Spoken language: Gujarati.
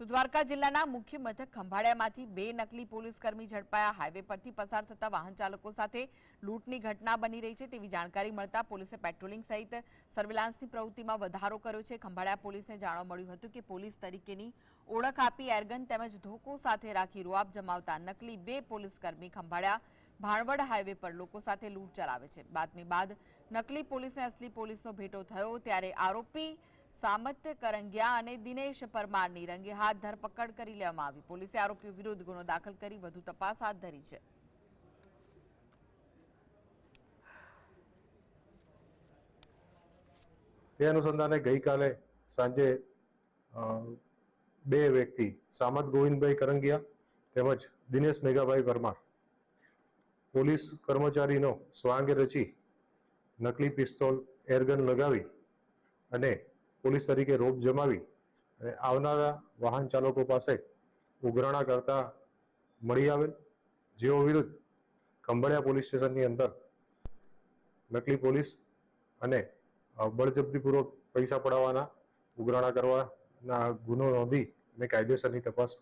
તો દ્વારકા જિલ્લાના મુખ્ય મથક ખંભાળિયામાંથી 2 નકલી પોલીસ કર્મી ઝડપાયા। હાઈવે પરથી પસાર થતા વાહન ચાલકો સાથે લૂંટની ઘટના બની રહી છે તેવી જાણકારી મળતા પોલીસે પેટ્રોલિંગ સહિત સર્વેલન્સની પ્રવૃત્તિમાં વધારો કર્યો છે। ખંભાળિયા પોલીસને જાણવા મળ્યું હતું કે પોલીસ તરીકેની ઓળખ આપી એરગન તેમજ ધોકો સાથે રાખી રૂઆબ જમાવતા નકલી 2 પોલીસ કર્મી ખંભાળિયા ભાણવડ હાઈવે પર લોકો સાથે લૂંટ ચલાવે છે। બાતમી બાદ નકલી પોલીસને અસલી પોલીસનો ભેટો થયો ત્યારે આરોપી સામત કરંગિયા અને દિનેશ પરમારની રંગે હાથ ધરપકડ કરી લેવામાં આવી। પોલીસે આરોપીઓ વિરુદ્ધ ગુનો દાખલ કરી વધુ તપાસ હાથ ધરી છે। તે અનુસંધાને ગઈકાલે સાંજે 2 વ્યક્તિ સામત ગોવિંદભાઈ કરંગિયા તેમજ દિનેશ મેઘાભાઈ પરમાર પોલીસ કર્મચારીનો સ્વાંગ રચી નકલી પિસ્તોલ એરગન લગાવી અને પોલીસ તરીકે રોપ જમાવી અને આવનારા વાહન ચાલકો પાસે ઉઘરાણા કરતા મળી આવેલ, જેઓ વિરુદ્ધ ખંભાળિયા પોલીસ સ્ટેશનની અંદર નકલી પોલીસ અને બળજબરીપૂર્વક પૈસા પડાવવાના ઉઘરાણા કરવાના ગુનો નોંધી અને કાયદેસરની તપાસ